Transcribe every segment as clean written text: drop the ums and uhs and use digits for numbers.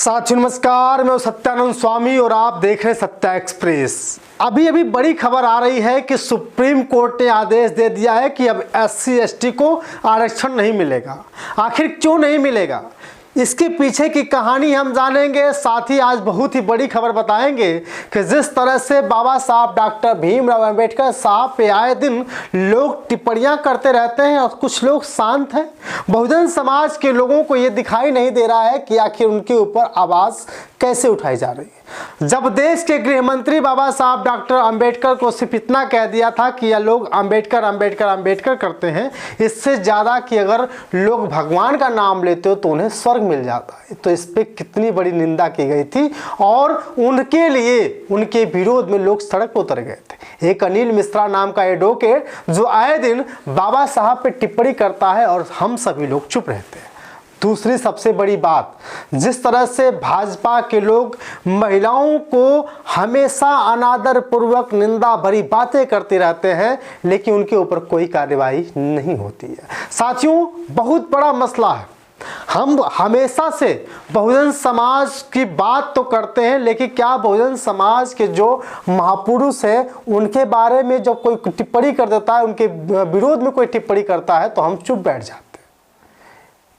साथियों नमस्कार, मैं सत्यानंद स्वामी और आप देख रहे हैं सत्या एक्सप्रेस। अभी बड़ी खबर आ रही है कि सुप्रीम कोर्ट ने आदेश दे दिया है कि अब SC ST को आरक्षण नहीं मिलेगा। आखिर क्यों नहीं मिलेगा, इसके पीछे की कहानी हम जानेंगे। साथ ही आज बहुत ही बड़ी खबर बताएंगे कि जिस तरह से बाबा साहब डॉक्टर भीमराव अंबेडकर साहब पे आए दिन लोग टिप्पणियां करते रहते हैं और कुछ लोग शांत हैं। बहुजन समाज के लोगों को ये दिखाई नहीं दे रहा है कि आखिर उनके ऊपर आवाज़ कैसे उठाई जा रही है। जब देश के गृह मंत्री बाबा साहब डॉक्टर अंबेडकर को सिर्फ इतना कह दिया था कि यह लोग अंबेडकर अंबेडकर अंबेडकर करते हैं, इससे ज़्यादा कि अगर लोग भगवान का नाम लेते हो तो उन्हें स्वर्ग मिल जाता है, तो इस पर कितनी बड़ी निंदा की गई थी और उनके लिए उनके विरोध में लोग सड़क पर उतर गए थे। एक अनिल मिश्रा नाम का एडवोकेट जो आए दिन बाबा साहब पे टिप्पणी करता है और हम सभी लोग चुप रहते हैं। दूसरी सबसे बड़ी बात, जिस तरह से भाजपा के लोग महिलाओं को हमेशा अनादर पूर्वक निंदा भरी बातें करते रहते हैं लेकिन उनके ऊपर कोई कार्रवाई नहीं होती है। साथियों, बहुत बड़ा मसला है। हम हमेशा से बहुजन समाज की बात तो करते हैं, लेकिन क्या बहुजन समाज के जो महापुरुष हैं उनके बारे में जब कोई टिप्पणी कर देता है, उनके विरोध में कोई टिप्पणी करता है तो हम चुप बैठ जाते हैं।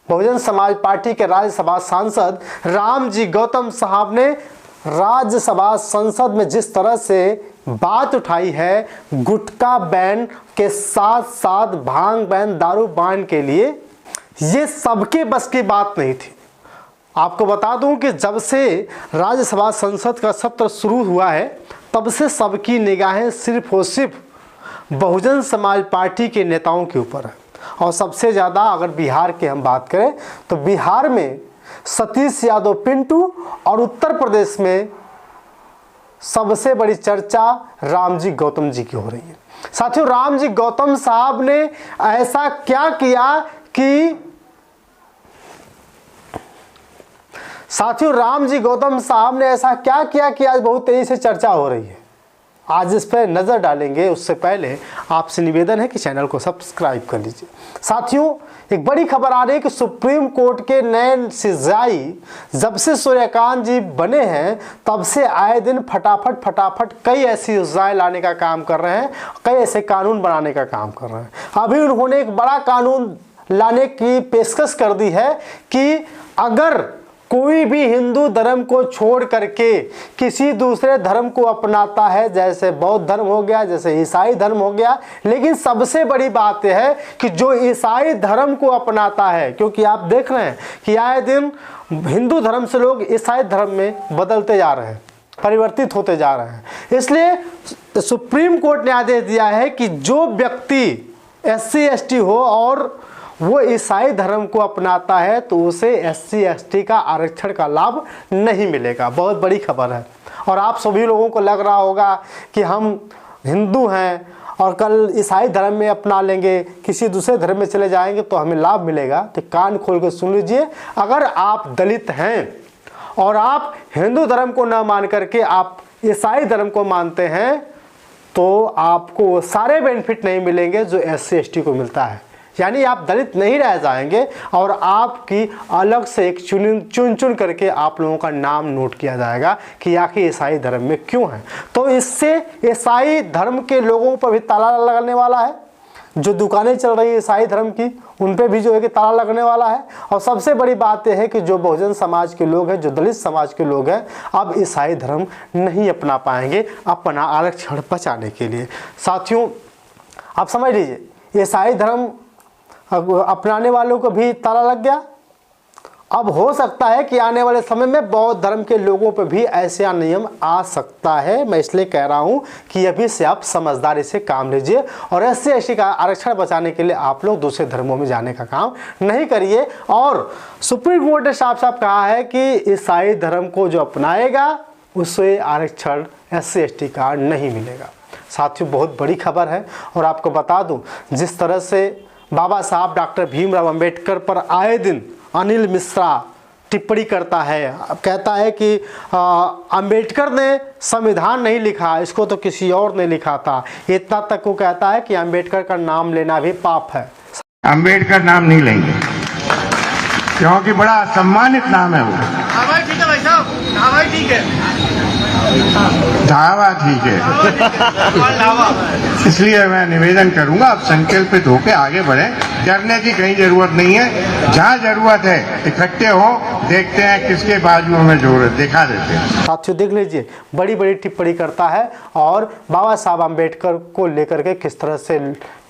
बहुजन समाज पार्टी के राज्यसभा सांसद रामजी गौतम साहब ने राज्यसभा संसद में जिस तरह से बात उठाई है, गुटखा बैन के साथ साथ भांग बैन, दारू बैन के लिए, ये सबके बस की बात नहीं थी। आपको बता दूं कि जब से राज्यसभा संसद का सत्र शुरू हुआ है तब से सबकी निगाहें सिर्फ और सिर्फ बहुजन समाज पार्टी के नेताओं के ऊपर है। और सबसे ज़्यादा अगर बिहार की हम बात करें तो बिहार में सतीश यादव पिंटू और उत्तर प्रदेश में सबसे बड़ी चर्चा रामजी गौतम जी की हो रही है। साथियों, रामजी गौतम साहब ने ऐसा क्या किया कि आज बहुत तेजी से चर्चा हो रही है। आज इस पर नज़र डालेंगे, उससे पहले आपसे निवेदन है कि चैनल को सब्सक्राइब कर लीजिए। साथियों, एक बड़ी खबर आ रही है कि सुप्रीम कोर्ट के नए सिजाई जब से सूर्यकांत जी बने हैं तब से आए दिन फटाफट कई ऐसी योजनाएं लाने का काम कर रहे हैं, कई ऐसे कानून बनाने का काम कर रहे हैं। अभी उन्होंने एक बड़ा कानून लाने की पेशकश कर दी है कि अगर कोई भी हिंदू धर्म को छोड़ करके किसी दूसरे धर्म को अपनाता है, जैसे बौद्ध धर्म हो गया, जैसे ईसाई धर्म हो गया, लेकिन सबसे बड़ी बात यह है कि जो ईसाई धर्म को अपनाता है, क्योंकि आप देख रहे हैं कि आए दिन हिंदू धर्म से लोग ईसाई धर्म में बदलते जा रहे हैं, परिवर्तित होते जा रहे हैं। इसलिए सुप्रीम कोर्ट ने आदेश दिया है कि जो व्यक्ति SC ST हो और वो ईसाई धर्म को अपनाता है तो उसे SC ST का आरक्षण का लाभ नहीं मिलेगा। बहुत बड़ी खबर है। और आप सभी लोगों को लग रहा होगा कि हम हिंदू हैं और कल ईसाई धर्म में अपना लेंगे, किसी दूसरे धर्म में चले जाएंगे तो हमें लाभ मिलेगा। तो कान खोल कर सुन लीजिए, अगर आप दलित हैं और आप हिंदू धर्म को न मान करके आप ईसाई धर्म को मानते हैं तो आपको सारे बेनिफिट नहीं मिलेंगे जो SC ST को मिलता है। यानी आप दलित नहीं रह जाएंगे और आपकी अलग से एक चुन करके आप लोगों का नाम नोट किया जाएगा कि आखिर ईसाई धर्म में क्यों है। तो इससे ईसाई धर्म के लोगों पर भी ताला लगने वाला है। जो दुकानें चल रही है ईसाई धर्म की, उन पर भी जो है कि ताला लगने वाला है। और सबसे बड़ी बात यह है कि जो बहुजन समाज के लोग हैं, जो दलित समाज के लोग हैं, अब ईसाई धर्म नहीं अपना पाएंगे अपना आरक्षण बचाने के लिए। साथियों, आप समझ लीजिए, ईसाई धर्म अपनाने वालों को भी ताला लग गया। अब हो सकता है कि आने वाले समय में बौद्ध धर्म के लोगों पर भी ऐसा नियम आ सकता है। मैं इसलिए कह रहा हूं कि अभी से आप समझदारी से काम लीजिए और SC ST का आरक्षण बचाने के लिए आप लोग दूसरे धर्मों में जाने का काम नहीं करिए। और सुप्रीम कोर्ट ने साफ साफ कहा है कि ईसाई धर्म को जो अपनाएगा उसे आरक्षण SC ST का नहीं मिलेगा। साथियों, बहुत बड़ी खबर है। और आपको बता दूं, जिस तरह से बाबा साहब डॉक्टर भीमराव अंबेडकर पर आए दिन अनिल मिश्रा टिप्पणी करता है, कहता है कि अंबेडकर ने संविधान नहीं लिखा, इसको तो किसी और ने लिखा था। इतना तक वो कहता है कि अंबेडकर का नाम लेना भी पाप है। अंबेडकर नाम नहीं लेंगे क्योंकि बड़ा सम्मानित नाम है वो। ठीक है, धावा ठीक है। इसलिए मैं निवेदन करूंगा आप संकल्पित होकर आगे बढ़े। डरने की कहीं जरूरत नहीं है, जहाँ जरूरत है इकट्ठे हो, देखते हैं किसके बाजुओं में जोर है, दिखा देते हैं। साथियों देख लीजिए, बड़ी बड़ी टिप्पणी करता है और बाबा साहब आम्बेडकर को लेकर के किस तरह से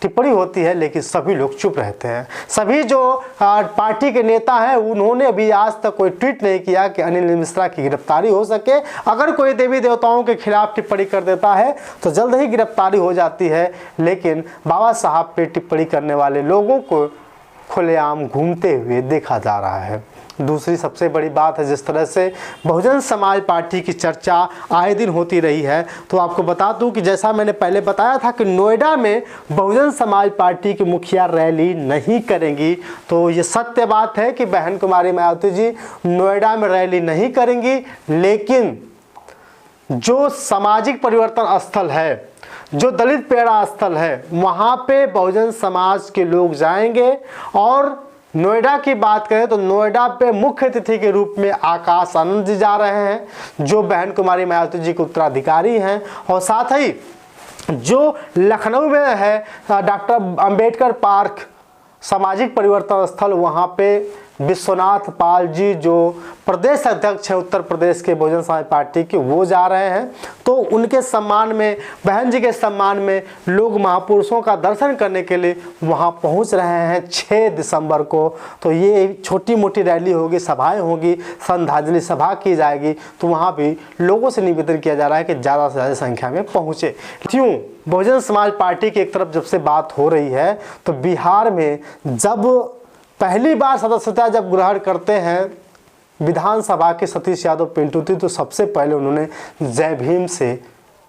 टिप्पणी होती है, लेकिन सभी लोग चुप रहते हैं। सभी जो पार्टी के नेता हैं उन्होंने अभी आज तक कोई ट्वीट नहीं किया कि अनिल मिश्रा की गिरफ्तारी हो सके। अगर कोई देवी देवताओं के खिलाफ टिप्पणी कर देता है तो जल्द ही गिरफ्तारी हो जाती है, लेकिन बाबा साहब पे टिप्पणी करने वाले लोगों को खुलेआम घूमते हुए देखा जा रहा है। दूसरी सबसे बड़ी बात है, जिस तरह से बहुजन समाज पार्टी की चर्चा आए दिन होती रही है, तो आपको बता दूं कि जैसा मैंने पहले बताया था कि नोएडा में बहुजन समाज पार्टी की मुखिया रैली नहीं करेंगी, तो ये सत्य बात है कि बहन कुमारी मायावती जी नोएडा में रैली नहीं करेंगी, लेकिन जो सामाजिक परिवर्तन स्थल है, जो दलित प्रेरणा स्थल है, वहाँ पे बहुजन समाज के लोग जाएंगे। और नोएडा की बात करें तो नोएडा पे मुख्य अतिथि के रूप में आकाश आनंद जी जा रहे हैं, जो बहन कुमारी मायावती जी के उत्तराधिकारी हैं। और साथ ही जो लखनऊ में है डॉक्टर अंबेडकर पार्क सामाजिक परिवर्तन स्थल, वहाँ पे विश्वनाथ पाल जी जो प्रदेश अध्यक्ष हैं उत्तर प्रदेश के बहुजन समाज पार्टी के, वो जा रहे हैं। तो उनके सम्मान में, बहन जी के सम्मान में लोग महापुरुषों का दर्शन करने के लिए वहाँ पहुँच रहे हैं 6 दिसंबर को। तो ये छोटी मोटी रैली होगी, सभाएं होगी, श्रद्धांजलि सभा की जाएगी, तो वहाँ भी लोगों से निवेदन किया जा रहा है कि ज़्यादा से ज़्यादा संख्या में पहुँचे। क्यों बहुजन समाज पार्टी की एक तरफ जब से बात हो रही है, तो बिहार में जब पहली बार सदस्यता जब ग्रहण करते हैं विधानसभा के सतीश यादव पिंटू थी, तो सबसे पहले उन्होंने जय भीम से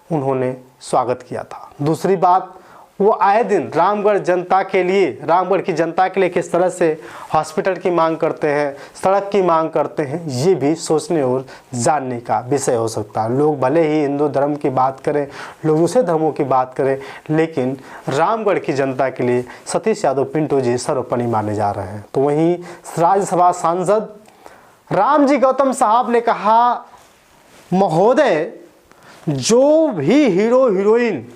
उन्होंने स्वागत किया था। दूसरी बात, वो आए दिन रामगढ़ जनता के लिए, रामगढ़ की जनता के लिए किस तरह से हॉस्पिटल की मांग करते हैं, सड़क की मांग करते हैं, ये भी सोचने और जानने का विषय हो सकता है। लोग भले ही हिंदू धर्म की बात करें, लोग दूसरे धर्मों की बात करें, लेकिन रामगढ़ की जनता के लिए सतीश यादव पिंटू जी सर्वोपरि माने जा रहे हैं। तो वहीं राज्यसभा सांसद रामजी गौतम साहब ने कहा, महोदय जो भी हीरो हीरोइन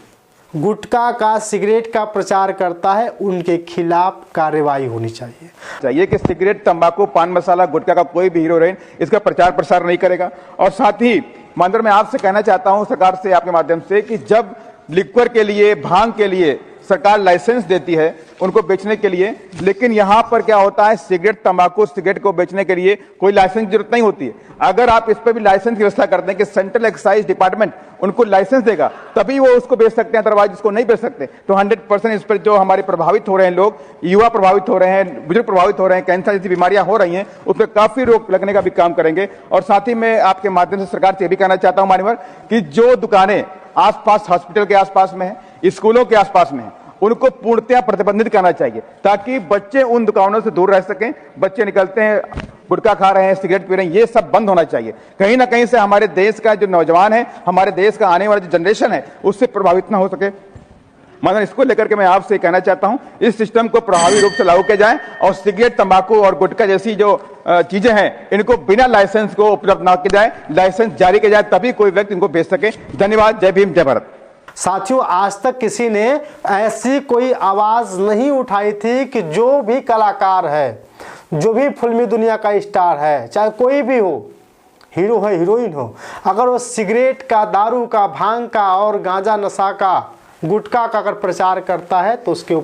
गुटखा का, सिगरेट का प्रचार करता है, उनके खिलाफ कार्रवाई होनी चाहिए कि सिगरेट, तंबाकू, पान मसाला, गुटखा का कोई भी हीरोइन इसका प्रचार प्रसार नहीं करेगा। और साथ ही माननीय मैं आपसे कहना चाहता हूं सरकार से आपके माध्यम से कि जब लिक्वर के लिए, भांग के लिए सरकार लाइसेंस देती है उनको बेचने के लिए, लेकिन यहां पर क्या होता है, सिगरेट, तंबाकू, सिगरेट को बेचने के लिए कोई लाइसेंस की जरूरत नहीं होती है। अगर आप इस पर भी लाइसेंस की व्यवस्था करते हैं कि सेंट्रल एक्साइज डिपार्टमेंट उनको लाइसेंस देगा, तभी वो उसको बेच सकते हैं, अदरवाइज उसको नहीं बेच सकते। तो 100% इस पर जो हमारे प्रभावित हो रहे हैं लोग, युवा प्रभावित हो रहे हैं, बुजुर्ग प्रभावित हो रहे हैं, कैंसर जैसी बीमारियां हो रही हैं, उस पर काफी रोक लगने का भी काम करेंगे। और साथ ही मैं आपके माध्यम से सरकार से भी कहना चाहता हूं मान्यवर कि जो दुकानें आसपास हॉस्पिटल के आसपास में है, स्कूलों के आसपास में है, उनको पूर्णतया प्रतिबंधित करना चाहिए ताकि बच्चे उन दुकानों से दूर रह सकें। बच्चे निकलते हैं, गुटखा खा रहे हैं, सिगरेट पी रहे हैं, ये सब बंद होना चाहिए। कहीं ना कहीं से हमारे देश का जो नौजवान है, हमारे देश का आने वाला जो जनरेशन है, उससे प्रभावित ना हो सके। मतलब इसको लेकर के मैं आपसे कहना चाहता हूं, इस सिस्टम को प्रभावी रूप से लागू किया जाए और सिगरेट, तंबाकू और गुटखा जैसी जो चीजें हैं, इनको बिना लाइसेंस को उपलब्ध ना किया जाए, लाइसेंस जारी किया जाए, तभी कोई व्यक्ति इनको बेच सके। धन्यवाद। जय भीम, जय भारत। साथियों, आज तक किसी ने ऐसी कोई आवाज नहीं उठाई थी कि जो भी कलाकार है, जो भी फिल्मी दुनिया का स्टार है, चाहे कोई भी हो, हीरो है, हीरोइन हो, अगर वो सिगरेट का, दारू का, भांग का और गांजा नशा का, गुटखा का अगर प्रचार करता है तो उसके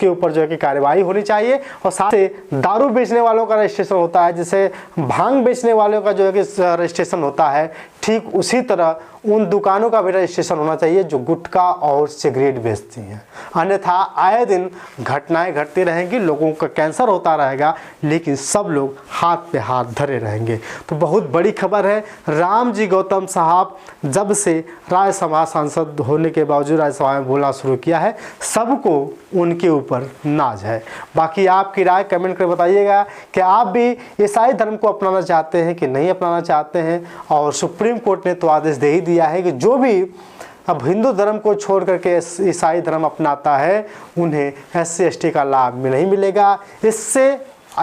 ऊपर जो है कि कार्रवाई होनी चाहिए। और साथ ही दारू बेचने वालों का रजिस्ट्रेशन होता है, जैसे भांग बेचने वालों का जो है कि रजिस्ट्रेशन होता है, ठीक उसी तरह उन दुकानों का भी रजिस्ट्रेशन होना चाहिए जो गुटखा और सिगरेट बेचती हैं। अन्यथा आए दिन घटनाएं घटती रहेंगी, लोगों का कैंसर होता रहेगा, लेकिन सब लोग हाथ पे हाथ धरे रहेंगे। तो बहुत बड़ी खबर है, रामजी गौतम साहब जब से राज्यसभा सांसद होने के बावजूद राज्यसभा में बोलना शुरू किया है, सबको उनके ऊपर नाज है। बाकी आपकी राय कमेंट कर बताइएगा कि आप भी ईसाई धर्म को अपनाना चाहते हैं कि नहीं अपनाना चाहते हैं। और सुप्रीम कोर्ट ने तो आदेश दे ही दिया है कि जो भी अब हिंदू धर्म को छोड़ करके ईसाई धर्म अपनाता है, उन्हें SC ST का लाभ नहीं मिलेगा। इससे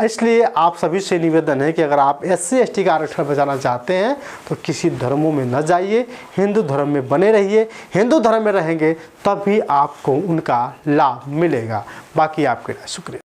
इसलिए आप सभी से निवेदन है कि अगर आप SC/ST का आरक्षण बचाना चाहते हैं तो किसी धर्मों में न जाइए, हिंदू धर्म में बने रहिए। हिंदू धर्म में रहेंगे तब भी आपको उनका लाभ मिलेगा। बाकी आपके लिए शुक्रिया।